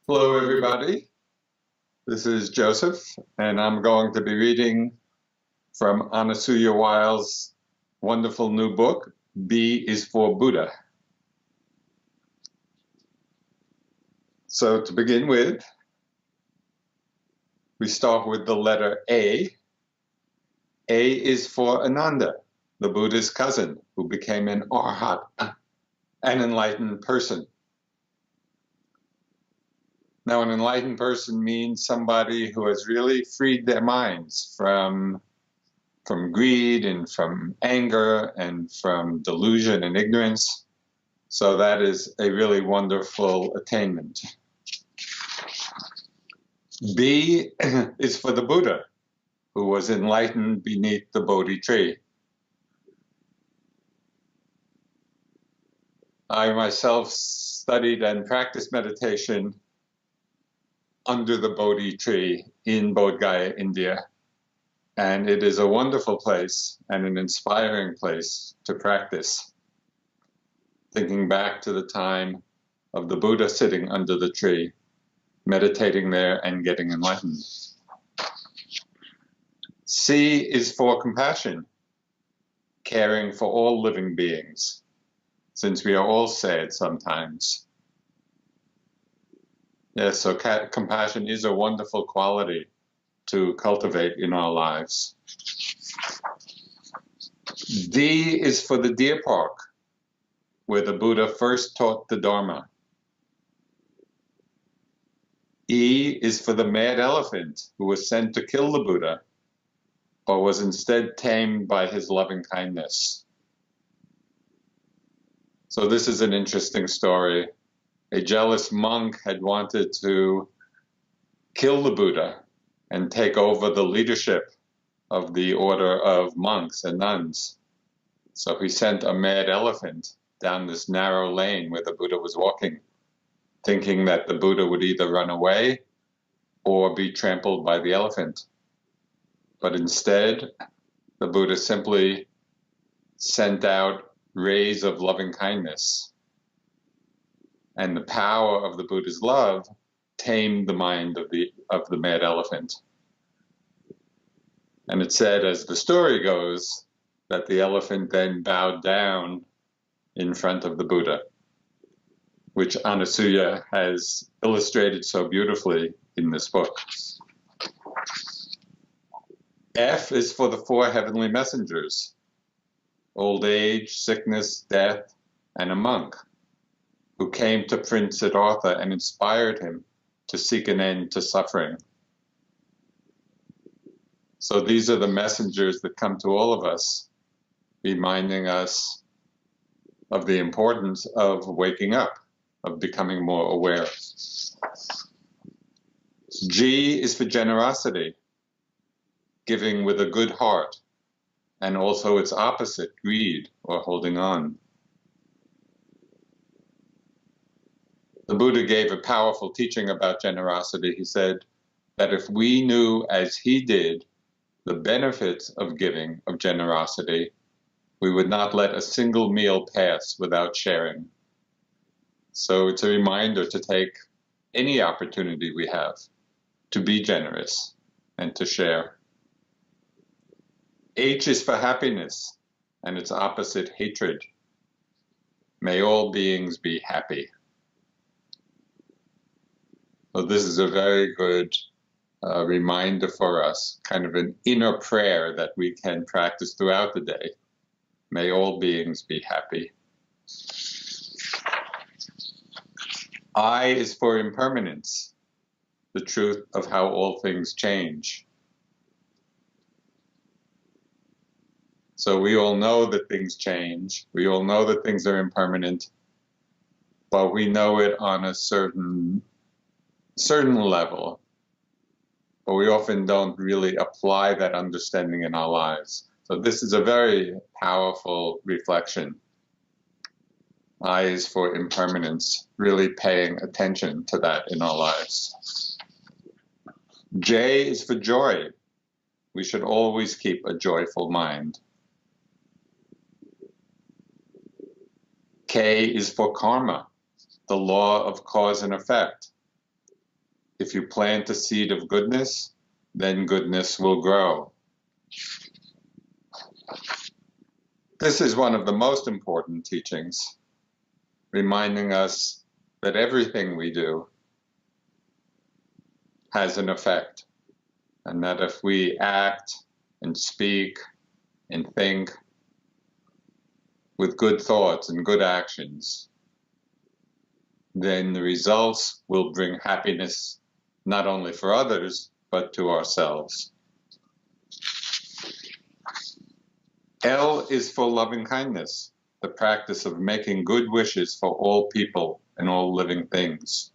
Hello, everybody. This is Joseph, and I'm going to be reading from Anasuya Weil's wonderful new book, B is for Buddha. So to begin with, we start with the letter A. A is for Ananda, the Buddha's cousin, who became an arhat, an enlightened person. Now, an enlightened person means somebody who has really freed their minds from greed and from anger and from delusion and ignorance. So that is a really wonderful attainment. B is for the Buddha, who was enlightened beneath the Bodhi tree. I myself studied and practiced meditation under the Bodhi tree in Bodh Gaya, India. And it is a wonderful place and an inspiring place to practice. Thinking back to the time of the Buddha sitting under the tree, meditating there and getting enlightened. C is for compassion, caring for all living beings, since we are all sad sometimes. Yes, so compassion is a wonderful quality to cultivate in our lives. D is for the deer park, where the Buddha first taught the Dharma. E is for the mad elephant, who was sent to kill the Buddha, but was instead tamed by his loving kindness. So this is an interesting story. A jealous monk had wanted to kill the Buddha and take over the leadership of the order of monks and nuns. So he sent a mad elephant down this narrow lane where the Buddha was walking, thinking that the Buddha would either run away or be trampled by the elephant. But instead, the Buddha simply sent out rays of loving kindness. And the power of the Buddha's love tamed the mind of the mad elephant. And it said, as the story goes, that the elephant then bowed down in front of the Buddha, which Anasuya has illustrated so beautifully in this book. F is for the four heavenly messengers: old age, sickness, death, and a monk, who came to Prince Siddhartha and inspired him to seek an end to suffering. So these are the messengers that come to all of us, reminding us of the importance of waking up, of becoming more aware. G is for generosity, giving with a good heart, and also its opposite, greed or holding on. The Buddha gave a powerful teaching about generosity. He said that if we knew as he did the benefits of giving, of generosity, we would not let a single meal pass without sharing. So it's a reminder to take any opportunity we have to be generous and to share. H is for happiness, and its opposite, hatred. May all beings be happy. So this is a very good reminder for us, kind of an inner prayer that we can practice throughout the day. May all beings be happy. I is for impermanence, the truth of how all things change. So we all know that things change. We all know that things are impermanent, but we know it on a certain level. But we often don't really apply that understanding in our lives. So this is a very powerful reflection. I is for impermanence, really paying attention to that in our lives. J is for joy. We should always keep a joyful mind. K is for karma, the law of cause and effect. If you plant a seed of goodness, then goodness will grow. This is one of the most important teachings, reminding us that everything we do has an effect, and that if we act and speak and think with good thoughts and good actions, then the results will bring happiness not only for others, but to ourselves. L is for loving kindness, the practice of making good wishes for all people and all living things.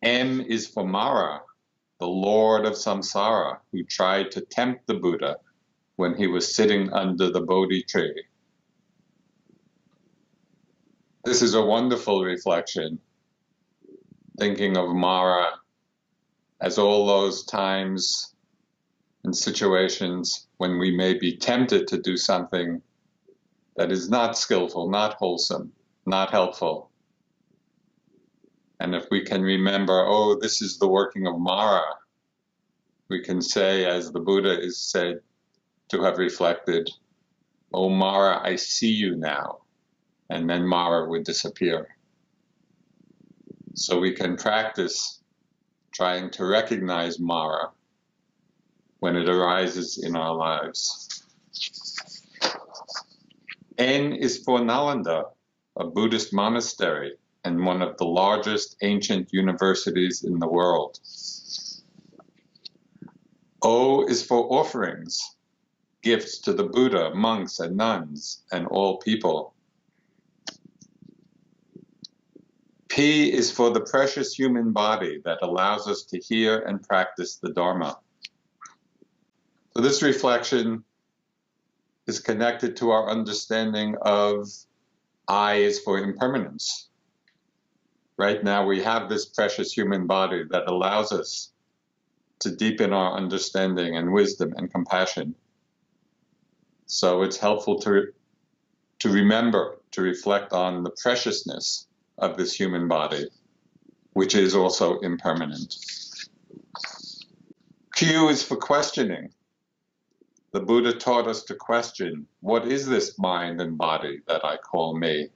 M is for Mara, the Lord of Samsara, who tried to tempt the Buddha when he was sitting under the Bodhi tree. This is a wonderful reflection, thinking of Mara as all those times and situations when we may be tempted to do something that is not skillful, not wholesome, not helpful. And if we can remember, oh, this is the working of Mara, we can say, as the Buddha is said to have reflected, oh, Mara, I see you now. And then Mara would disappear. So we can practice trying to recognize Mara when it arises in our lives. N is for Nalanda, a Buddhist monastery and one of the largest ancient universities in the world. O is for offerings, gifts to the Buddha, monks and nuns, and all people. P is for the precious human body that allows us to hear and practice the Dharma. So this reflection is connected to our understanding of I is for impermanence. Right now we have this precious human body that allows us to deepen our understanding and wisdom and compassion. So it's helpful to remember, to reflect on the preciousness of this human body, which is also impermanent. Q is for questioning. The Buddha taught us to question, what is this mind and body that I call me?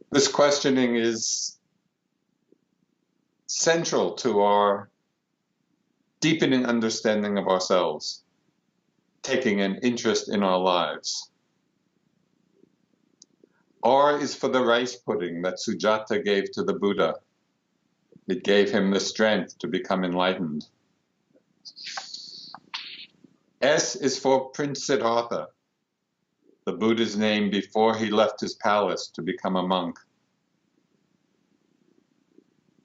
This questioning is central to our deepening understanding of ourselves, taking an interest in our lives. R is for the rice pudding that Sujata gave to the Buddha. It gave him the strength to become enlightened. S is for Prince Siddhartha, the Buddha's name before he left his palace to become a monk.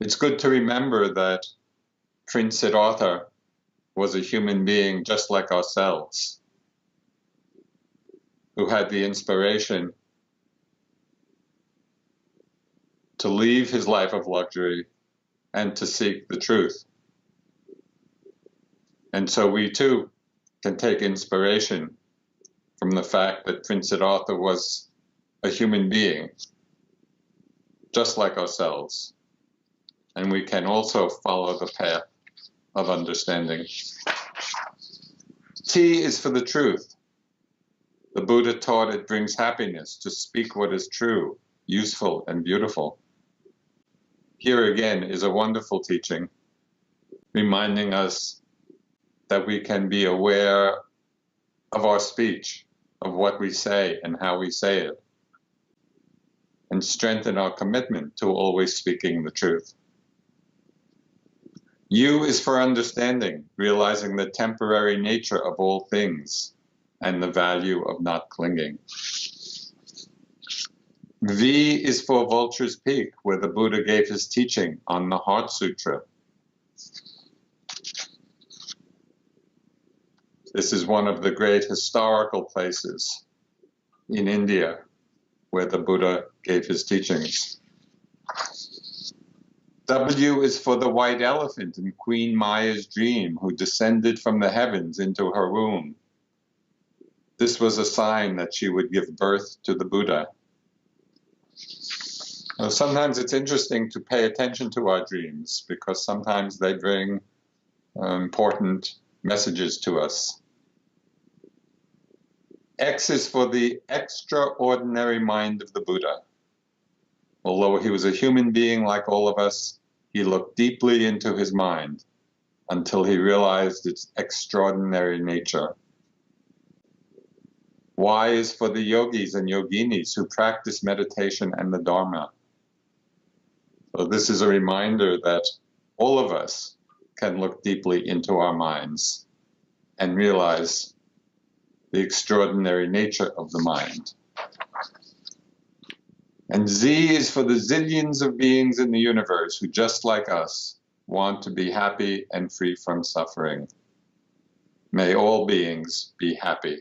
It's good to remember that Prince Siddhartha was a human being just like ourselves, who had the inspiration to leave his life of luxury and to seek the truth. And so we too can take inspiration from the fact that Prince Siddhartha was a human being, just like ourselves. And we can also follow the path of understanding. T is for the truth. The Buddha taught it brings happiness to speak what is true, useful, and beautiful. Here again is a wonderful teaching, reminding us that we can be aware of our speech, of what we say and how we say it, and strengthen our commitment to always speaking the truth. U is for understanding, realizing the temporary nature of all things and the value of not clinging. V is for Vulture's Peak, where the Buddha gave his teaching on the Heart Sutra. This is one of the great historical places in India where the Buddha gave his teachings. W is for the white elephant in Queen Maya's dream, who descended from the heavens into her womb. This was a sign that she would give birth to the Buddha. Well, sometimes it's interesting to pay attention to our dreams because sometimes they bring important messages to us. X is for the extraordinary mind of the Buddha. Although he was a human being like all of us, he looked deeply into his mind until he realized its extraordinary nature. Y is for the yogis and yoginis who practice meditation and the Dharma. So this is a reminder that all of us can look deeply into our minds and realize the extraordinary nature of the mind. And Z is for the zillions of beings in the universe who, just like us, want to be happy and free from suffering. May all beings be happy.